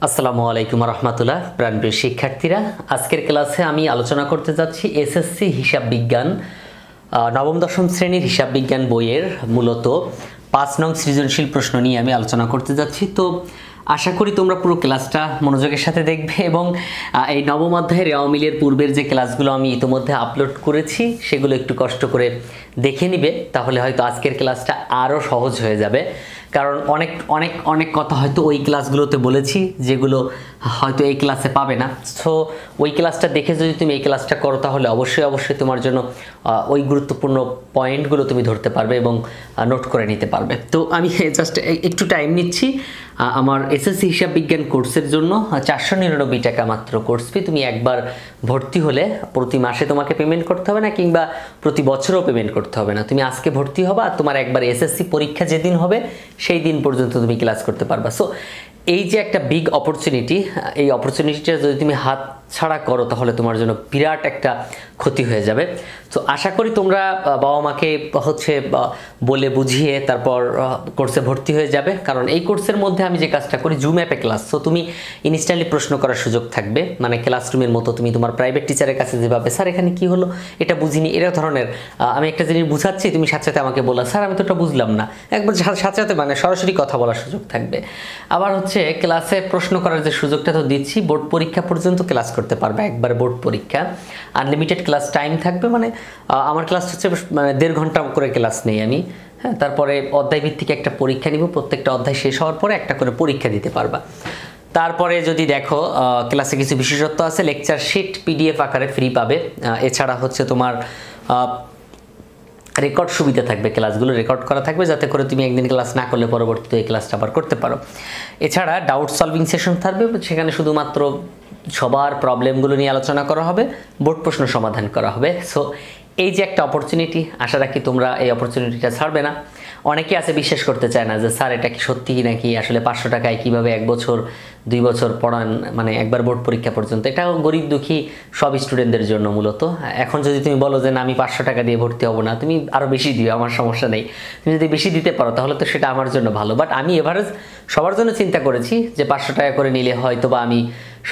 আসসালামু আলাইকুম রহমতুল্লাহ। প্রাণপ্রিয় শিক্ষার্থীরা, আজকের ক্লাসে আমি আলোচনা করতে যাচ্ছি এসএসসি হিসাব বিজ্ঞান নবম দশম শ্রেণীর হিসাব বিজ্ঞান বইয়ের মূলত 5 নং সৃজনশীল প্রশ্ন নিয়ে আমি আলোচনা করতে যাচ্ছি। তো আশা করি তোমরা পুরো ক্লাসটা মনোযোগের সাথে দেখবে এবং এই নবম অধ্যায়ের রেওয়ামিলের পূর্বের যে ক্লাসগুলো আমি ইতিমধ্যে আপলোড করেছি সেগুলো একটু কষ্ট করে দেখে নিবে, তাহলে হয়তো আজকের ক্লাসটা আরও সহজ হয়ে যাবে। কারণ অনেক অনেক অনেক কথা হয়তো ওই ক্লাসগুলোতে বলেছি যেগুলো হয়তো এই ক্লাসে পাবে না। সো ওই ক্লাসটা দেখে যদি তুমি এই ক্লাসটা করো তাহলে অবশ্যই অবশ্যই তোমার জন্য ওই গুরুত্বপূর্ণ পয়েন্টগুলো তুমি ধরতে পারবে এবং নোট করে নিতে পারবে। তো আমি জাস্ট একটু টাইম নিচ্ছি। আমার এসএসসি হিসাব বিজ্ঞান কোর্সের জন্য 499 টাকা মাত্র কোর্স ফি। তুমি একবার ভর্তি হলে প্রতি মাসে তোমাকে পেমেন্ট করতে হবে না, কিংবা প্রতি বছরও পেমেন্ট করতে হবে না। তুমি আজকে ভর্তি হবা আর তোমার একবার এসএসসি পরীক্ষা যেদিন হবে সেই দিন পর্যন্ত তুমি ক্লাস করতে পারবা। সো এই যে একটা বিগ অপরচুনিটি, এই অপরচুনিটিটা যদি তুমি হাত ছাড়া করো তাহলে তোমার জন্য বিরাট একটা ক্ষতি হয়ে যাবে। তো আশা করি তোমরা বাবা মাকে বলে বুঝিয়ে তারপর কোর্সে ভর্তি হয়ে যাবে। কারণ এই কোর্সের মধ্যে আমি যে কাজটা করি জুম অ্যাপে ক্লাস, সো তুমি ইনস্ট্যান্টলি প্রশ্ন করার সুযোগ থাকবে। মানে ক্লাসরুমের মতো তুমি তোমার প্রাইভেট টিচারের কাছে যেভাবে স্যার এখানে কি হলো, এটা বুঝিনি, এরা ধরনের আমি একটা জিনিস বুঝাচ্ছি, তুমি সাথে সাথে আমাকে বলা স্যার আমি তো এটা বুঝলাম না, একবার সাথে সাথে মানে সরাসরি কথা বলার সুযোগ থাকবে। আবার ক্লাসে প্রশ্ন করার যে সুযোগটা তো দিচ্ছি, বোর্ড পরীক্ষা পর্যন্ত ক্লাস করতে পারবে। একবার বোর্ড পরীক্ষা আনলিমিটেড ক্লাস টাইম থাকবে। মানে আমার ক্লাস মানে 1.5 ঘন্টা করে ক্লাস নেই আমি। হ্যাঁ, তারপরে অধ্যায় ভিত্তিক একটা পরীক্ষা নিব। প্রত্যেকটা অধ্যায় শেষ হওয়ার পরে একটা করে পরীক্ষা দিতে পারবা। তারপরে যদি দেখো ক্লাসে কিছু বিশেষত্ব আছে, লেকচার শিট পিডিএফ আকারে ফ্রি পাবে। এছাড়া তোমার রেকর্ড সুবিধা থাকবে, ক্লাসগুলো রেকর্ড করা থাকবে যাতে করে তুমি একদিন ক্লাস না করলে পরবর্তীতে এই ক্লাসটা আবার করতে পারো। এছাড়া ডাউট সলভিং সেশন থাকবে, সেখানে শুধুমাত্র সবার প্রবলেমগুলো নিয়ে আলোচনা করা হবে, বোর্ড প্রশ্ন সমাধান করা হবে। সো এই যে একটা অপরচুনিটি, আশা রাখি তোমরা এই অপরচুনিটিটা ছাড়বে না। অনেকে আছে বিশ্বাস করতে চায় না যে স্যার এটা কি সত্যি নাকি, আসলে 500 টাকায় কীভাবে 1 বছর 2 বছর পড়ান, মানে একবার বোর্ড পরীক্ষা পর্যন্ত। এটাও গরিব দুঃখী সব স্টুডেন্টদের জন্য মূলত। এখন যদি তুমি বলো যে না আমি 500 টাকা দিয়ে ভর্তি হব না, তুমি আরও বেশি দিও, আমার সমস্যা নেই। তুমি যদি বেশি দিতে পারো তাহলে তো সেটা আমার জন্য ভালো। বাট আমি এভারেজ সবার জন্য চিন্তা করেছি যে 500 টাকা করে নিলে হয়তো বা আমি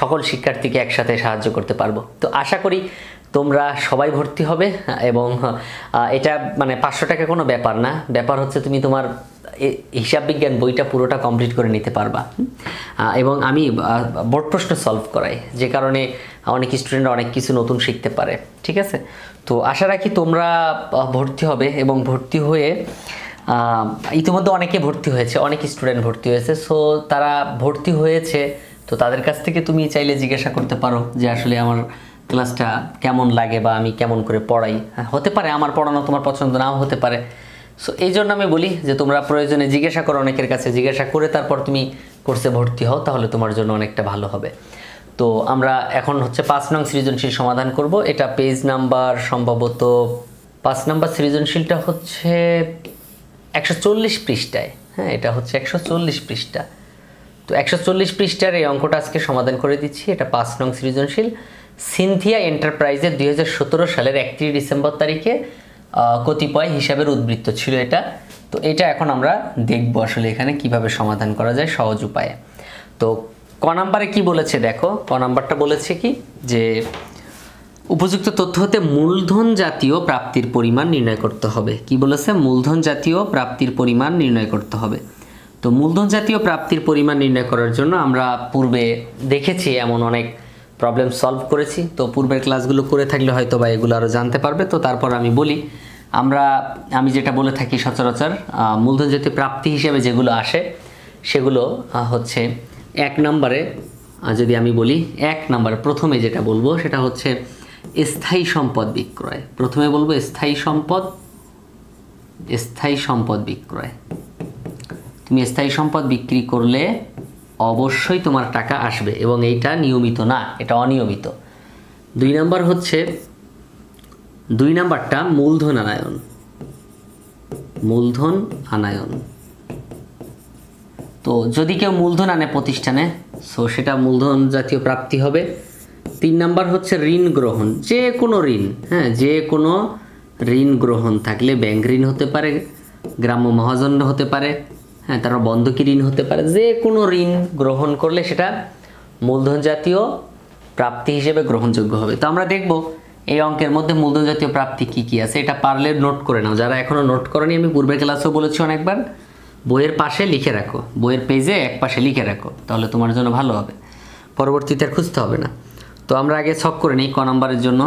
সকল শিক্ষার্থীকে একসাথে সাহায্য করতে পারবো। তো আশা করি তোমরা সবাই ভর্তি হবে এবং এটা মানে 500 টাকা কোনো ব্যাপার না। ব্যাপার তুমি তোমার হিসাব বিজ্ঞান বইটা পুরোটা কমপ্লিট করে নিতে পারবা। এবং আমি বোর্ড প্রশ্ন সলভ করাই, যে কারণে অনেক স্টুডেন্ট অনেক কিছু নতুন শিখতে পারে। ঠিক আছে, তো আশা রাখি তোমরা ভর্তি হবে এবং ভর্তি হয়ে ইতিমধ্যে অনেকে ভর্তি হয়েছে, অনেক স্টুডেন্ট ভর্তি হয়েছে। সো তারা ভর্তি হয়েছে, তো তাদের কাছ থেকে তুমি চাইলে জিজ্ঞাসা করতে পারো যে আসলে আমার ক্লাসটা কেমন লাগে বা আমি কেমন করে পড়াই। হতে পারে আমার পড়ানো তোমার পছন্দ নাও হতে পারে। সো এই জন্য আমি বলি যে তোমরা প্রয়োজনে জিজ্ঞাসা করো, অনেকের কাছে জিজ্ঞাসা করে তারপর তুমি কোর্সে ভর্তি হও, তাহলে তোমার জন্য অনেকটা ভালো হবে। তো আমরা এখন 5 নং সৃজনশীল সমাধান করব। এটা পেজ নাম্বার সম্ভবত 5 নাম্বার সৃজনশীলটা 140 পৃষ্ঠায়। হ্যাঁ, এটা 140 পৃষ্ঠা। তো 140 পৃষ্ঠার এই অঙ্কটা আজকে সমাধান করে দিচ্ছি। এটা 5 নং সৃজনশীল। সিনথিয়া এন্টারপ্রাইজের 2017 সালের 31 ডিসেম্বর তারিখে কতিপয় হিসাবের উদ্বৃত্ত ছিল এটা। তো এটা এখন আমরা দেখব আসলে এখানে কিভাবে সমাধান করা যায় সহজ উপায়ে। তো ক নাম্বারে কি বলেছে দেখো, ক নাম্বারটা বলেছে কি যে উপযুক্ত তথ্য হতে মূলধন জাতীয় প্রাপ্তির পরিমাণ নির্ণয় করতে হবে। কি বলেছে? মূলধন জাতীয় প্রাপ্তির পরিমাণ নির্ণয় করতে হবে। তো মূলধন জাতীয় প্রাপ্তির পরিমাণ নির্ণয় করার জন্য আমরা পূর্বে দেখেছি এমন অনেক প্রবলেম সলভ করেছি। তো পূর্বের ক্লাসগুলো করে থাকলে হয়তো বা এগুলো আরও জানতে পারবে। তো তারপর আমি বলি, আমি যেটা বলে থাকি সচরাচর মূলধন জাতীয় প্রাপ্তি হিসেবে যেগুলো আসে সেগুলো 1 নম্বরে যদি আমি বলি, 1 নম্বরে প্রথমে যেটা বলবো সেটা স্থায়ী সম্পদ বিক্রয়। প্রথমে বলবো স্থায়ী সম্পদ বিক্রয়। তুমি স্থায়ী সম্পদ বিক্রি করলে অবশ্যই তোমার টাকা আসবে এবং এইটা নিয়মিত না, এটা অনিয়মিত। 2 নম্বর 2 নম্বরটা মূলধন আনায়ন। তো যদি কেউ মূলধন আনে প্রতিষ্ঠানে, সো সেটা মূলধন জাতীয় প্রাপ্তি হবে। 3 নম্বর ঋণ গ্রহণ, যে কোনো ঋণ। হ্যাঁ, যে কোনো ঋণ গ্রহণ থাকলে ব্যাংক ঋণ হতে পারে, গ্রাম্য মহাজন হতে পারে, হ্যাঁ, তারপর বন্ধকি ঋণ হতে পারে। যে কোনো ঋণ গ্রহণ করলে সেটা মূলধন জাতীয় প্রাপ্তি হিসেবে গ্রহণযোগ্য হবে। তো আমরা দেখব এই অঙ্কের মধ্যে মূলধন জাতীয় প্রাপ্তি কি কি আছে, এটা পারলে নোট করে নাও। যারা এখনো নোট করনি, আমি পূর্বের ক্লাসেও বলেছি অনেকবার, বইয়ের পাশে লিখে রাখো, বইয়ের পেজে এক পাশে লিখে রাখো, তাহলে তোমার জন্য ভালো হবে, পরবর্তীতে আর খুঁজতে হবে না। তো আমরা আগে ছক করে নিই ক নাম্বারের জন্য।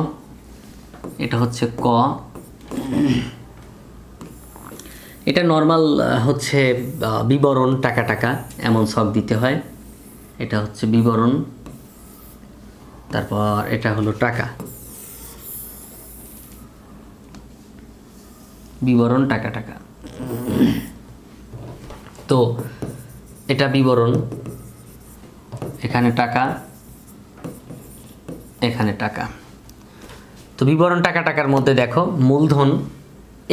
এটা হচ্ছে ক, এটা নর্মাল হচ্ছে বিবরণ টাকা টাকা এমন ছক দিতে হয়। এটা হচ্ছে বিবরণ, তারপর এটা হলো টাকা, বিবরণ টাকা টাকা। তো এটা বিবরণ, এখানে টাকা, এখানে টাকা। তো বিবরণ টাকা টাকার মধ্যে দেখো মূলধন,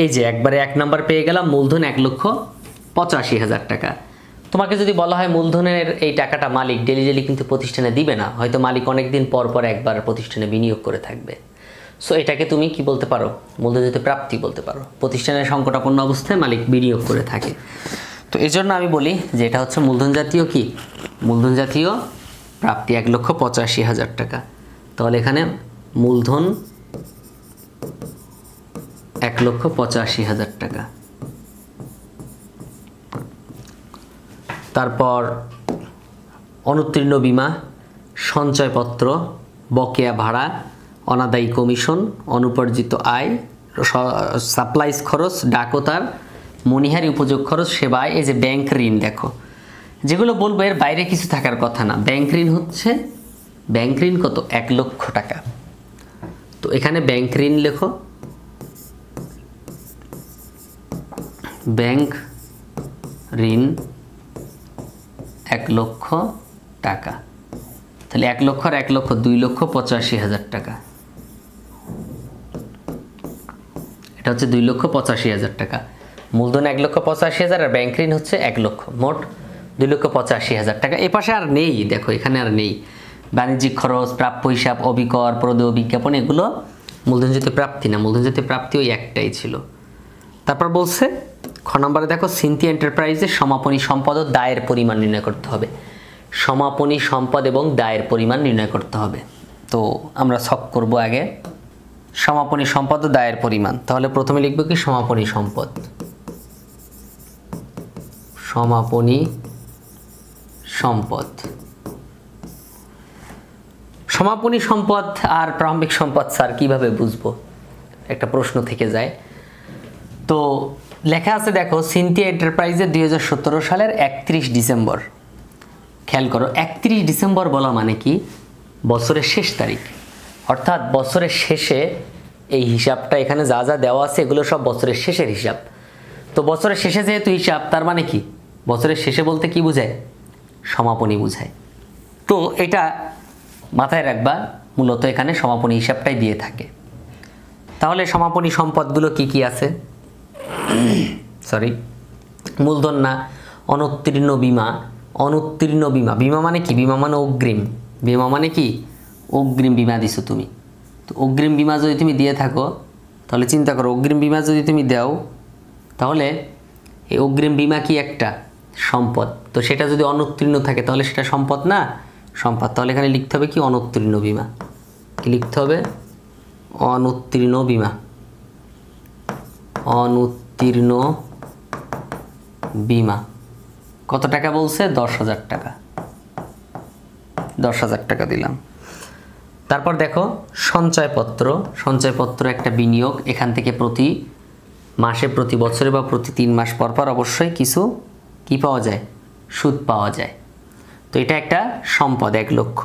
এই যে একবারে 1 নাম্বার পেয়ে গেলাম, মূলধন 1,85,000 টাকা। তোমাকে যদি বলা হয় মূলধনের এই টাকাটা মালিক ডেলি ডেলি কিন্তু প্রতিষ্ঠানে দিবে না, হয়তো মালিক অনেক দিন পর পর একবার প্রতিষ্ঠানে বিনিয়োগ করে থাকবে। সো এটাকে তুমি কি বলতে পারো, মূলধন জাতীয় প্রাপ্তি বলতে পারো। প্রতিষ্ঠানের সংকটাপন্ন অবস্থায় মালিক বিনিয়োগ করে থাকে। তো এই জন্য আমি বলি যে এটা হচ্ছে মূলধন জাতীয় কি, মূলধন জাতীয় প্রাপ্তি 1,85,000 টাকা। তাহলে এখানে মূলধন 1,85,000 টাকা। তারপর অনুত্তীর্ণ বীমা, সঞ্চয়পত্র, বকেয়া ভাড়া, অনাদায়ী কমিশন, অনুপার্জিত আয়, সাপ্লাইজ খরচ, ডাকতার, মনিহারি উপযোগ খরচ, সেবায়, এই যে ব্যাংক ঋণ। দেখো যেগুলো বলবো এর বাইরে কিছু থাকার কথা না। ব্যাংক ঋণ হচ্ছে, ব্যাংক ঋণ কত, 1 লক্ষ টাকা। তো এখানে ব্যাংক ঋণ লেখো, ব্যাংক ঋণ 1 লক্ষ টাকা। তাহলে 1 লক্ষ আর 1 লক্ষ 2,85,000 টাকা। এটা হচ্ছে 2,85,000 টাকা। মূলধন 1,85,000 আর ব্যাংক ঋণ হচ্ছে 1 লক্ষ, মোট 2,85,000 টাকা। এ পাশে আর নেই, দেখো এখানে আর নেই। বাণিজ্যিক খরচ, প্রাপ্য হিসাব, অবিকর, প্রদেয় বিজ্ঞাপন, এগুলো মূলধন জাতীয় প্রাপ্তি না, মূলধন জাতীয় প্রাপ্তি ওই একটাই ছিল। তারপর বলছে খ নম্বরে দেখো সিনথিয়া এন্টারপ্রাইজের সমাপনী সম্পদ ও দায়ের পরিমাণ নির্ণয় করতে হবে। সমাপনী সম্পদ এবং দায়ের পরিমাণ নির্ণয় করতে হবে। তো আমরা ছক করব আগে সমাপনী সম্পদ ও দায়ের পরিমাণ। তাহলে প্রথমে লিখব কি সমাপনী সম্পদ, সমাপনী সম্পদ। সমাপনী সম্পদ আর প্রারম্ভিক সম্পদ স্যার কিভাবে বুঝবো, একটা প্রশ্ন থেকে যায়। তো লেখা আছে দেখো সিনথিয়া এন্টারপ্রাইজের 2017 সালের 31 ডিসেম্বর। খেয়াল করো 31 ডিসেম্বর বলা মানে কি, বছরের শেষ তারিখ, অর্থাৎ বছরের শেষে এই হিসাবটা এখানে যা যা দেওয়া আছে এগুলো সব বছরের শেষের হিসাব। তো বছরের শেষে যেহেতু হিসাব, তার মানে কি বছরের শেষে বলতে কি বোঝায়, সমাপনী বোঝায়। তো এটা মাথায় রাখবা, মূলত এখানে সমাপনী হিসাবটাই দিয়ে থাকে। তাহলে সমাপনী সম্পদগুলো কি কি আছে, সরি মূলধন না, অনুত্তীর্ণ বীমা। অনুত্তীর্ণ বীমা, বীমা মানে কি, বীমা মানে অগ্রিম, বীমা মানে কি অগ্রিম বীমা দিছো তুমি। তো অগ্রিম বীমা যদি তুমি দিয়ে থাকো তাহলে চিন্তা করো, অগ্রিম বীমা যদি তুমি দাও তাহলে এই অগ্রিম বীমা কি একটা সম্পদ। তো সেটা যদি অনুত্তীর্ণ থাকে তাহলে সেটা সম্পদ না, সম্পদ। তাহলে এখানে লিখতে হবে কি অনুত্তীর্ণ বীমা, কি লিখতে হবে অনুত্তীর্ণ বীমা, অনুত্তীর্ণ বীমা। কত টাকা বলছে, 10,000 টাকা, 10,000 টাকা দিলাম। তারপর দেখো সঞ্চয়পত্র, সঞ্চয়পত্র একটা বিনিয়োগ, এখান থেকে প্রতি মাসে, প্রতি বছরে বা প্রতি 3 মাস পর পর অবশ্যই কিছু কি পাওয়া যায়, সুদ পাওয়া যায়। তো এটা একটা সম্পদ 1 লক্ষ,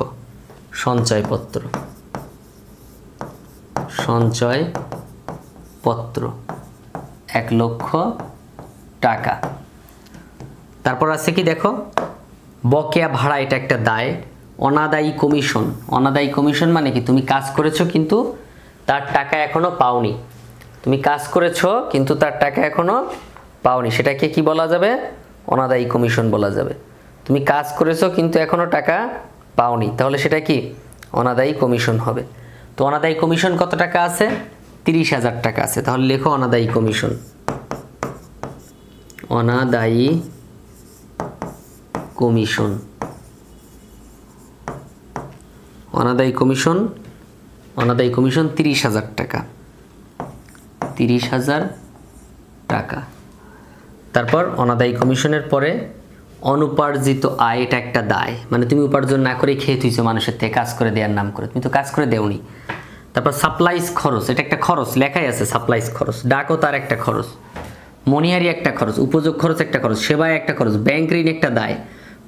সঞ্চয়পত্র, সঞ্চয়পত্র 1 লক্ষ টাকা। তারপর আছে কি দেখো বকেয়া ভাড়া, এটা একটা দায়। অনাদায়ী কমিশন, অনাদায়ী কমিশন মানে কি তুমি কাজ করেছো কিন্তু তার টাকা এখনো পাওনি, তুমি কাজ করেছো কিন্তু তার টাকা এখনো পাওনি, সেটাকে কি বলা যাবে, অনাদায়ী কমিশন বলা যাবে। তুমি কাজ করেছো কিন্তু এখনো টাকা পাওনি, তাহলে সেটা কি অনাদায়ী কমিশন হবে। তো অনাদায়ী কমিশন কত টাকা আছে, 30,000 টাকা আছে। তাহলে লেখো অনাদায়ী কমিশন, অনাদায়ী কমিশন অনাদায়ী কমিশন 30,000 টাকা, 30,000 টাকা। তারপর অনাদায়ী কমিশনের পরে অনুপার্জিত আয়, এটা একটা দায়, মানে তুমি উপার্জন না করে খেয়ে তুইছো মানুষের থেকে কাজ করে দেওয়ার নাম করে, তুমি তো কাজ করে দেওনি। তারপর সাপ্লাইজ খরচ, এটা একটা খরচ, লেখাই আছে সাপ্লাইজ খরচ। ডাকও তার একটা খরচ, মনিহারি একটা খরচ, উপযোগ খরচ একটা খরচ, সেবায় একটা খরচ, ব্যাংক ঋণ একটা দায়,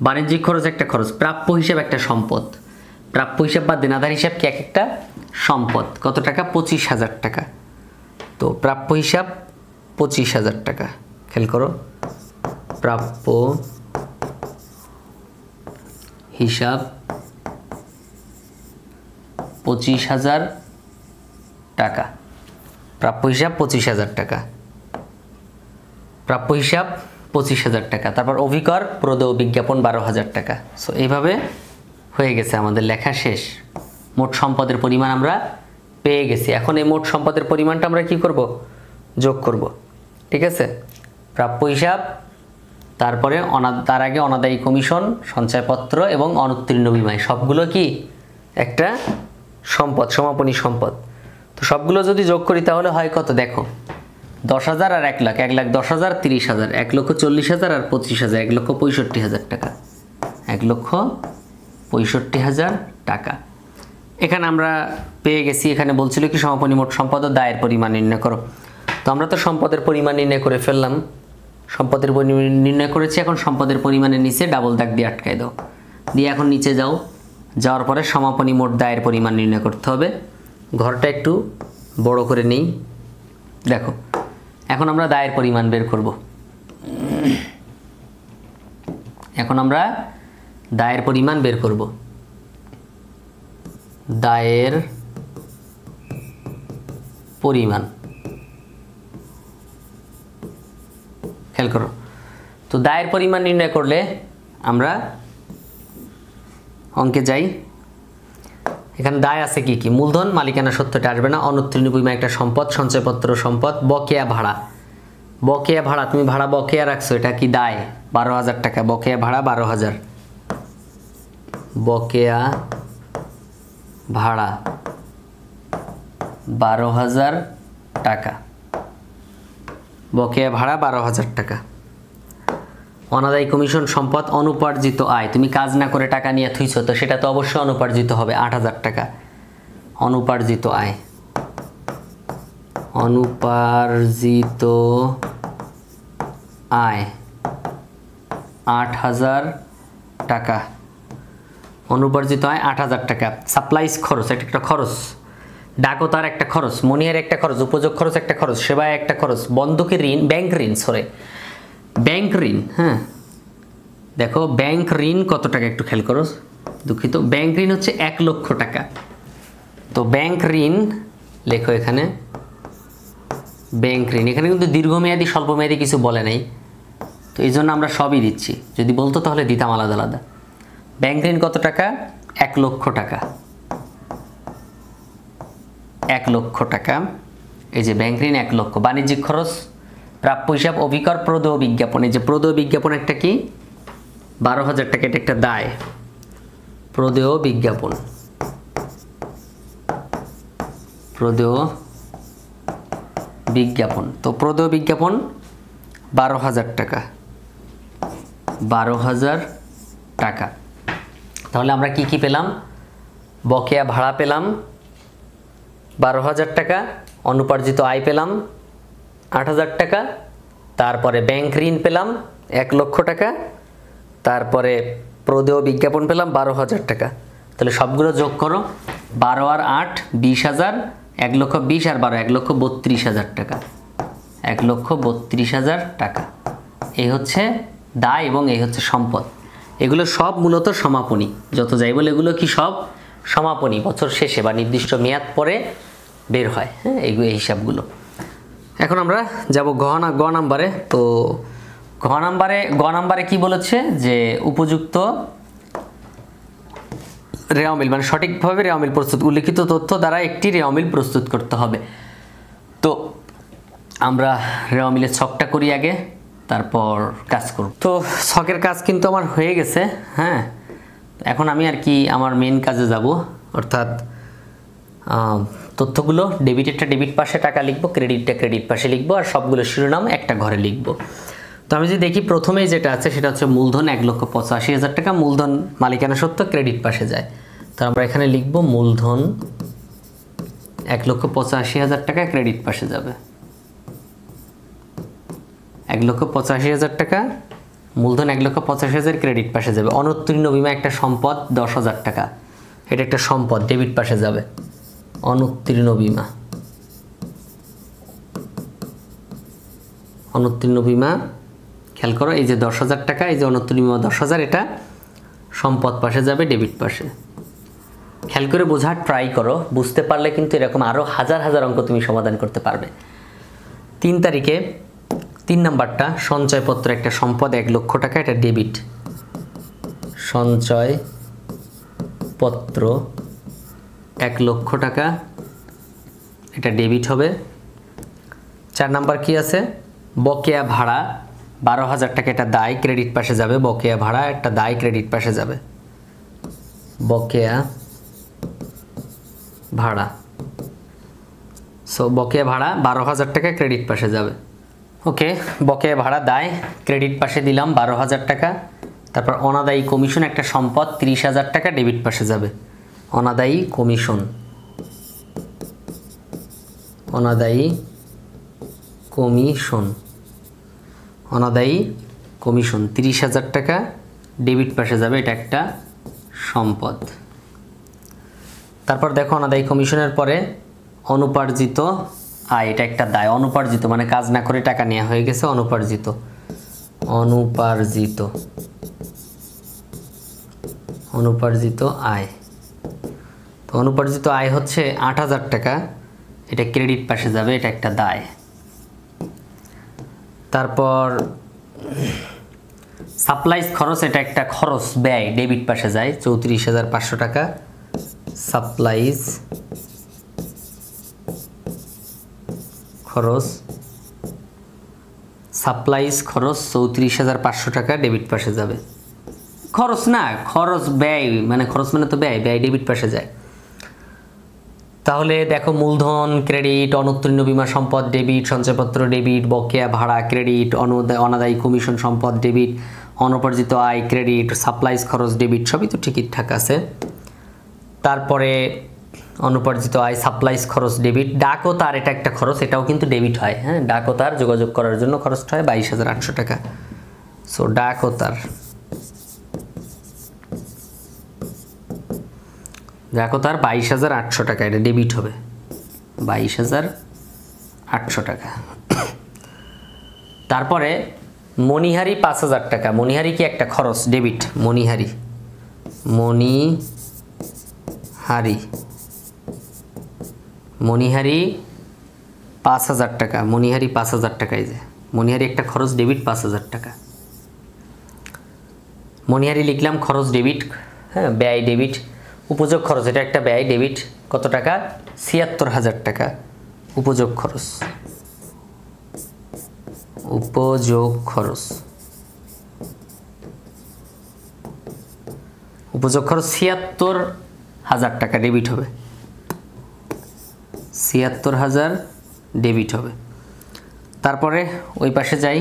বাণিজ্যিক খরচ একটা খরচ, প্রাপ্য হিসাব একটা সম্পদ। প্রাপ্য হিসাব বা দেনাদার হিসাব কি এক একটা সম্পদ। কত টাকা? 25,000 টাকা। তো প্রাপ্য হিসাব 25,000 টাকা, খেয়াল করো, প্রাপ্য হিসাব 25,000 টাকা, প্রাপ্য হিসাব 25,000 টাকা, প্রাপ্য হিসাব 25,000 টাকা। তারপর অভিকর প্রদেয় বিজ্ঞাপন 12,000 টাকা। সো এইভাবে হয়ে গেছে আমাদের লেখা শেষ। মোট সম্পদের পরিমাণ আমরা পেয়ে গেছি। এখন এই মোট সম্পদের পরিমাণটা আমরা কি করব? যোগ করব। ঠিক আছে, প্রাপ্য হিসাব, তারপরে তার আগে অনাদায়ী কমিশন, সঞ্চয়পত্র এবং অনুত্তীর্ণ বিমা, সবগুলো কি একটা সম্পদ, সমাপনী সম্পদ। তো সবগুলো যদি যোগ করি তাহলে হয় কত? দেখো, 10,000 আর 1 লাখ, 1,10,000, 30,000, 1,40,000 আর 25,000, 1,65,000 টাকা, 1,65,000 টাকা। এখানে আমরা পেয়ে গেছি। এখানে বলছিল কি সমাপনী মোট সম্পদ ও দায়ের পরিমাণ নির্ণয় করো। তো আমরা তো সম্পদের পরিমাণ নির্ণয় করে ফেললাম, সম্পদের পরিমাণ নির্ণয় করেছি। এখন সম্পদের পরিমাণের নিচে ডাবল দাগ দিয়ে আটকায় দাও, দিয়ে এখন নিচে যাও, যাওয়ার পরে সমাপনী মোট দায়ের পরিমাণ নির্ণয় করতে হবে। ঘরটা একটু বড় করে নেই, দেখো এখন আমরা দায়ের পরিমাণ বের করব। এখন আমরা দায়ের পরিমাণ বের করব। দায়ের পরিমাণ, খেয়াল করো। তো দায়ের পরিমাণ নির্ণয় করলে আমরা অঙ্কে যাই। এখানে দায় আছে কি কি? মূলধন, মালিকানা সত্ত্বটা আসবে না, অনুত্তীর্ণ বিমা একটা সম্পদ, সঞ্চয়পত্র সম্পদ, বকেয়া ভাড়া, বকেয়া ভাড়া, তুমি ভাড়া বকেয়া রাখছো, এটা কি দায়? 12,000 টাকা, বকেয়া ভাড়া 12,000, বকেয়া ভাড়া 12,000 টাকা, বকেয়া ভাড়া 12,000 টাকা। অনাদায়ী কমিশন সম্পদ, অনুপার্জিত আয়, তুমি কাজ না করে টাকা নিয়ে থুইছো, তো সেটা তো অবশ্যই অনুপার্জিত হবে, 8,000 টাকা। অনুপার্জিত আয়, অনুপার্জিত আয় 8,000 টাকা, অনুপার্জিত আয় 8,000 টাকা। সাপ্লাইজ খরচ, এটা একটা খরচ, ডাকও তার একটা খরচ, মনিহার একটা খরচ, উপযোগ খরচ একটা খরচ, সেবায় একটা খরচ, বন্ধকি ঋণ, ব্যাংক ঋণ, ব্যাংক ঋণ। হ্যাঁ দেখো, ব্যাংক ঋণ কত টাকা একটু খেয়াল করো, দুঃখিত, ব্যাংক ঋণ হচ্ছে 1 লক্ষ টাকা। তো ব্যাংক ঋণ লেখো এখানে, ব্যাংক ঋণ। এখানে কিন্তু দীর্ঘমেয়াদী স্বল্পমেয়াদী কিছু বলে নাই, তো এই জন্য আমরা সবই দিচ্ছি, যদি বলতো তাহলে দিতাম আলাদা আলাদা। ব্যাংক ঋণ কত টাকা? 1 লক্ষ টাকা, 1 লক্ষ টাকা। এই যে ব্যাংক ঋণ 1 লক্ষ। বাণিজ্যিক খরচ, প্রাপ্য হিসাব, অভিকর, প্রদেয় বিজ্ঞাপন। এই যে প্রদেয় বিজ্ঞাপন একটা কি? 12,000 টাকা, এটা একটা দায়, প্রদেয় বিজ্ঞাপন, প্রদেয় বিজ্ঞাপন। তো প্রদেয় বিজ্ঞাপন 12,000 টাকা, 12,000 টাকা। তাহলে আমরা কি কি পেলাম? বকেয়া ভাড়া পেলাম 12,000 টাকা, অনুপার্জিত আয় পেলাম 8,000 টাকা, তারপরে ব্যাংক ঋণ পেলাম 1 লক্ষ টাকা, তারপরে প্রদেয় বিজ্ঞাপন পেলাম 12,000 টাকা। তাহলে সবগুলো যোগ করো, 12 আর 8 20,000, 1,20,000 আর 12 1,32,000 টাকা, 1,32,000 টাকা। এই হচ্ছে দায় এবং এই হচ্ছে সম্পদ। এগুলো সব মূলত সমাপনী, যত যাই বলে এগুলো কি সব সমাপনী, বছর শেষে বা নির্দিষ্ট মেয়াদ পরে বের হয়। হ্যাঁ, এই হিসাবগুলো। এখন আমরা যাব গ নাম্বারে। তো গ নাম্বারে কি বলেছে যে উপযুক্ত রেওয়া মিল, মানে সঠিকভাবে রেওয়া মিল প্রস্তুত, উল্লিখিত তথ্য দ্বারা একটি রেওয়া মিল প্রস্তুত করতে হবে। তো আমরা রেওয়া মিলের ছকটা করি আগে, তারপর কাজ করব। তো ছকের কাজ কিন্তু আমার হয়ে গেছে। হ্যাঁ, এখন আমি আর কি আমার মেন কাজে যাব। অর্থাৎ তথ্যগুলো ডেবিটেরটা ডেবিট পাশে টাকা লিখবো, ক্রেডিটটা ক্রেডিট পাশে লিখবো, আর সবগুলো শিরোনাম একটা ঘরে লিখবো। তো আমি যদি দেখি প্রথমেই যেটা আছে সেটা হচ্ছে মূলধন 1,85,000 টাকা, মূলধন মালিকানা সত্ত্ব ক্রেডিট পাশে যায়। তো আমরা এখানে লিখবো মূলধন 1,85,000 টাকা ক্রেডিট পাশে যাবে। 1,85,000 টাকা মূলধন, 1,85,000 ক্রেডিট পাশে যাবে। অনুত্তীর্ণ বিমা একটা সম্পদ 10,000 টাকা, এটা একটা সম্পদ, ডেবিট পাশে যাবে। অনুত্তীর্ণ বিমা, অনুত্তীর্ণ বিমা খেয়াল করো, এই যে 10,000 টাকা, এই যে অনুত্তীর্ণ বিমা 10,000, এটা সম্পদ পাশে যাবে, ডেবিট পাশে। খেয়াল করে বোঝার ট্রাই করো, বুঝতে পারলে কিন্তু এরকম আরও হাজার হাজার অঙ্ক তুমি সমাধান করতে পারবে। 3 তারিখে 3 নাম্বারটা, সঞ্চয়পত্র একটা সম্পদ 1 লক্ষ টাকা, এটা ডেবিট। সঞ্চয়পত্র 1 লক্ষ টাকা, এটা ডেবিট হবে। 4 নাম্বার কি আছে, বকেয়া ভাড়া 12,000 টাকা, এটা দায়, ক্রেডিট পাশে যাবে। বকেয়া ভাড়া একটা দায়, ক্রেডিট পাশে যাবে। বকেয়া ভাড়া, সো বকেয়া ভাড়া 12,000 টাকা ক্রেডিট পাশে যাবে। ওকে, বকেয়া ভাড়া দায় ক্রেডিট পাশে দিলাম 12,000 টাকা। তারপর অনাদায়ী কমিশন একটা সম্পদ 30,000 টাকা, ডেবিট পাশে যাবে। অনাদায়ী কমিশন, অনাদায়ী কমিশন, অনাদায়ী কমিশন 30,000 টাকা, ডেবিট পাশে যাবে, এটা একটা সম্পদ। তারপর দেখো অনাদায়ী কমিশনের পরে অনুপার্জিত আয়, এটা একটা দায়। অনুপার্জিত মানে কাজ না করে টাকা নেওয়া হয়ে গেছে, অনুপার্জিত। অনুপার্জিত, অনুপার্জিত আয়, তো অনুপার্জিত আয় হচ্ছে 8,000 টাকা, এটা ক্রেডিট পাশে যাবে, এটা একটা দায়। তারপর সাপ্লাইজ খরচ, এটা একটা খরচ, ব্যয়, ডেবিট পাশে যায়, 34,500 টাকা। সাপ্লাইজ খরচ, সাপ্লাইজ খরচ 34,500 টাকা, ডেবিট পাশে যাবে। খরচ না, খরচ ব্যয়, মানে খরচ মানে তো ব্যয়, ব্যয় ডেবিট পাশে যায়। তাহলে দেখো মূলধন ক্রেডিট, অনুত্তীর্ণ বিমা সম্পদ ডেবিট, সঞ্চয়পত্র ডেবিট, বকেয়া ভাড়া ক্রেডিট, অনাদায়ী কমিশন সম্পদ ডেবিট, অনুপার্জিত আয় ক্রেডিট, সাপ্লাইজ খরচ ডেবিট, সবই তো ঠিকঠাক আছে। তারপরে অনুপার্জিত আয়, সাপ্লাইজ খরচ ডেবিট। ডাক ও তার, এটা একটা খরচ, এটাও কিন্তু ডেবিট হয়। হ্যাঁ, ডাক ও তার যোগাযোগ করার জন্য খরচটা হয় 22,800 টাকা। সো ডাক ও তার, ডাক ও তার 22,800 টাকা, এটা ডেবিট হবে, 22,800 টাকা। তারপরে মণিহারি 5,000 টাকা, মণিহারি কি একটা খরচ, ডেবিট। মণিহারি, মণিহারি, মণিহারি 5,000 টাকা, মণিহারি 5,000 টাকা, এই যে মণিহারি একটা খরচ, ডেবিট 5,000 টাকা। মণিহারি লিখলাম, খরচ ডেবিট, হ্যাঁ, ব্যয় ডেবিট। উপযোগ খরচ, এটা একটা ব্যয়, ডেবিট। কত টাকা, 76,000 টাকা উপযোগ খরচ, উপযোগ খরচ, উপযোগ খরচ 76,000 টাকা, ডেবিট হবে। 76,000 ডেবিট হবে। তারপরে ওই পাশে যাই,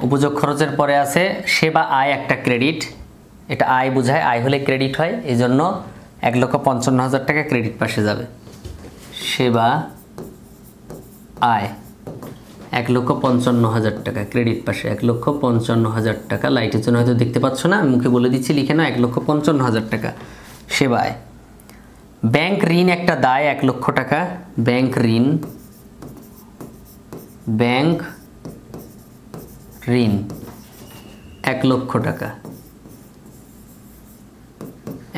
উপযোগ খরচের পরে আছে সেবা আয় একটা ক্রেডিট, এটা আয় বোঝায়, আয় হলে ক্রেডিট হয়, এই জন্য 1,55,000 টাকা ক্রেডিট পাশে যাবে। সেবা আয় 1,55,000 টাকা ক্রেডিট পাশে, 1,55,000 টাকা। লাইটের জন্য হয়তো দেখতে পাচ্ছ না, আমি মুখে বলে দিচ্ছি, লিখে নাও 1,55,000 টাকা সেবা আয়। ব্যাংক ঋণ একটা দায় 1 লক্ষ টাকা, ব্যাংক ঋণ, ব্যাংক ঋণ 1 লক্ষ টাকা,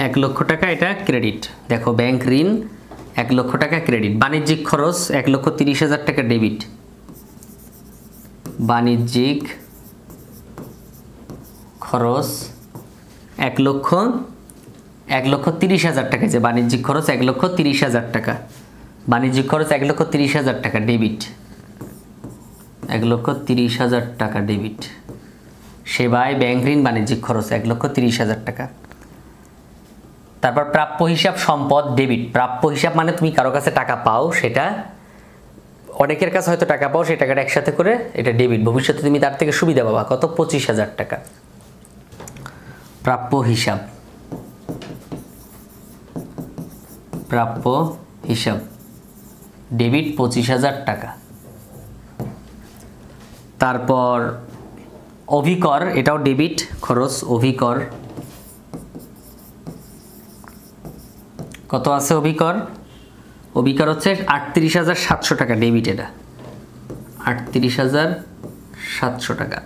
1 লক্ষ টাকা, এটা ক্রেডিট। দেখো ব্যাংক ঋণ 1 লক্ষ টাকা ক্রেডিট। বাণিজ্যিক খরচ 1,30,000 টাকা ডেবিট, বাণিজ্যিক খরচ 1,30,000 টাকা, যে বাণিজ্যিক খরচ 1,30,000 টাকা, বাণিজ্যিক খরচ 1,30,000 টাকা ডেবিট, 1,30,000 টাকা ডেবিট। সেবায় ব্যাংক ঋণ বাণিজ্যিক খরচ 1,30,000 টাকা। তারপর প্রাপ্য হিসাব সম্পদ ডেবিট। প্রাপ্য হিসাব মানে তুমি কারো কাছে টাকা পাও, সেটা অনেকের কাছে হয়তো টাকা পাও, সেই টাকাটা একসাথে করে এটা ডেবিট, ভবিষ্যতে তুমি তার থেকে সুবিধা পাবা। কত? 25,000 টাকা প্রাপ্য হিসাব। প্রাপ্য হিসাব ডেবিট 25,000 টাকা। তারপর অভিকর, এটাও ডেবিট খরচ। অভিকর কত আছে? অভিকর হচ্ছে 38,700 টাকা ডেবিট, এটা 38,700 টাকা।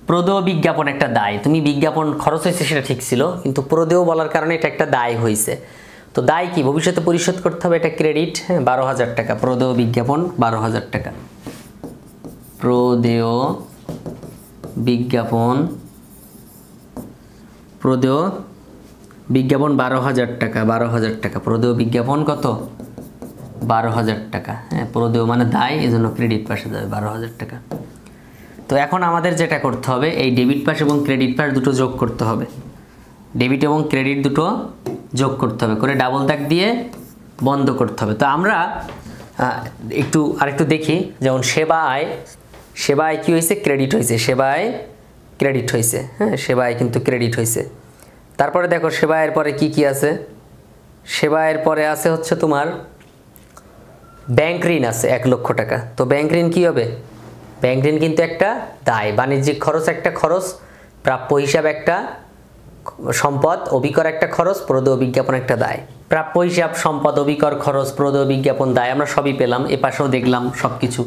প্রদেয় বিজ্ঞাপন একটা দায়। তুমি বিজ্ঞাপন খরচ হয়েছে সেটা ঠিক ছিল, কিন্তু প্রদেয় বলার কারণে এটা একটা দায় হয়েছে। তো দায় কি? ভবিষ্যতে পরিশোধ করতে হবে, এটা ক্রেডিট। 12,000 টাকা প্রদেয় বিজ্ঞাপন, 12,000 টাকা প্রদেয় বিজ্ঞাপন। প্রদেয় বিজ্ঞাপন 12,000 টাকা, 12,000 টাকা প্রদেয় বিজ্ঞাপন। কত? 12,000 টাকা। হ্যাঁ, প্রদেয় মানে দায়, এই জন্য ক্রেডিট পাশে যাবে 12,000 টাকা। তো এখন আমাদের যেটা করতে হবে, এই ডেবিট পাশ এবং ক্রেডিট পাশ দুটো যোগ করতে হবে। ডেবিট এবং ক্রেডিট দুটো যোগ করতে হবে, করে ডাবল দাগ দিয়ে বন্ধ করতে হবে। তো আমরা আরেকটু দেখি, যেমন সেবা আয়। সেবা আয় কী হয়েছে? ক্রেডিট হয়েছে। সেবা আয় ক্রেডিট হয়েছে। হ্যাঁ, সেবা আয় কিন্তু ক্রেডিট হয়েছে। তারপরে দেখো সেবা আয়ের পরে কি কি আছে? সেবা আয়ের পরে আছে হচ্ছে তোমার ব্যাংক ঋণ আছে 1 লক্ষ টাকা। তো ব্যাংক ঋণ কী হবে? ব্যাংক ঋণ কিন্তু একটা দায়। বাণিজ্যিক খরচ একটা খরচ, প্রাপ্য হিসাব একটা সম্পদ, অভিকর একটা খরচ, প্রদেয় বিজ্ঞাপন একটা দায়। প্রাপ্য হিসাব, সম্পদ, অভিকর, খরচ, প্রদেয় বিজ্ঞাপন, দায় আমরা সবই পেলাম। এপাশেও দেখলাম সব কিছু।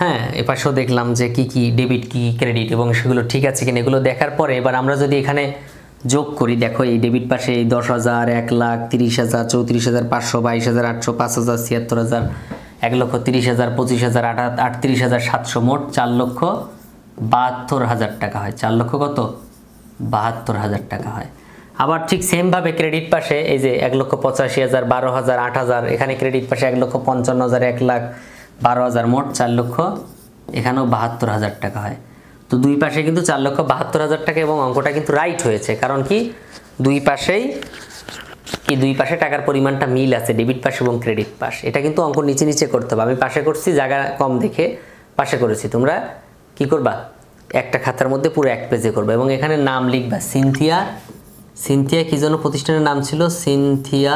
হ্যাঁ, এপাশেও দেখলাম যে কি কি ডেবিট, কি ক্রেডিট, এবং সেগুলো ঠিক আছে কিনা। এগুলো দেখার পরে এবার আমরা যদি এখানে যোগ করি, দেখো এই ডেবিট পাশে এই 10,000, 1,00,000, 30,000, 34,500, 22,800, 5,000, 76,000, 1,30,000, 25,000, 38,700, মোট 4,72,000 টাকা হয়। 4 লক্ষ কত? 72,000 টাকা হয়। আবার ঠিক সেমভাবে ক্রেডিট পাশে এই যে 1,85,000, 12,000, 8,000, এখানে ক্রেডিট পাশে 1,55,000, 1,00,000, 12,000, মোট 4 লক্ষ, এখানেও 72,000 টাকা হয়। তো দুই পাশে কিন্তু 4,72,000 টাকা, এবং অঙ্কটা কিন্তু রাইট হয়েছে। কারণ কি? দুই পাশে টাকার পরিমাণটা মিল আছে, ডেবিট পাশ এবং ক্রেডিট পাশ। এটা কিন্তু অঙ্ক নিচে নিচে করতে হবে। আমি পাশে করছি, জায়গা কম দেখে পাশে করেছি। তোমরা কি করবা? একটা খাতার মধ্যে পুরো 1 পেজে করবে, এবং এখানে নাম লিখবা সিনথিয়া। সিনথিয়া কি যেন প্রতিষ্ঠানের নাম ছিল? সিনথিয়া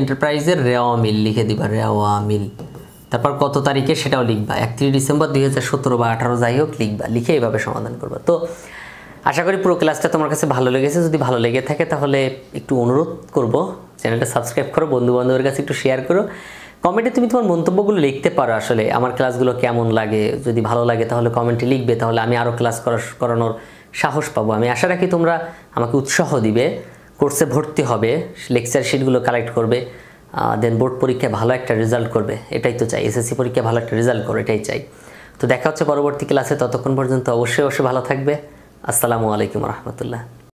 এন্টারপ্রাইজের রেওয়া মিল লিখে দিবা, রেওয়া মিল। তারপর কত তারিখে সেটাও লিখবা, 31 ডিসেম্বর 2017 বা 18, যাই হোক লিখবা। লিখে এইভাবে সমাধান করবা। তো আশা করি পুরো ক্লাসটা তোমার কাছে ভালো লেগেছে। যদি ভালো লেগে থাকে তাহলে একটু অনুরোধ করব, চ্যানেলটা সাবস্ক্রাইব করো, বন্ধু বান্ধবের কাছে একটু শেয়ার করো। কমেন্টে তুমি তোমার মন্তব্যগুলো লিখতে পারো। আসলে আমার ক্লাসগুলো কেমন লাগে, যদি ভালো লাগে তাহলে কমেন্টে লিখবে, তাহলে আমি আরও ক্লাস করানোর সাহস পাবো। আমি আশা রাখি তোমরা আমাকে উৎসাহ দিবে, কোর্সে ভর্তি হবে, লেকচার শিটগুলো কালেক্ট করবে, দেন বোর্ড পরীক্ষায় ভালো একটা রেজাল্ট করবে। এটাই তো চাই, এসএসসি পরীক্ষায় ভালো একটা রেজাল্ট করো, এটাই চাই। তো দেখা হচ্ছে পরবর্তী ক্লাসে। ততক্ষণ পর্যন্ত অবশ্যই ভালো থাকবে। আসসালামু আলাইকুম রহমতুল্লাহ।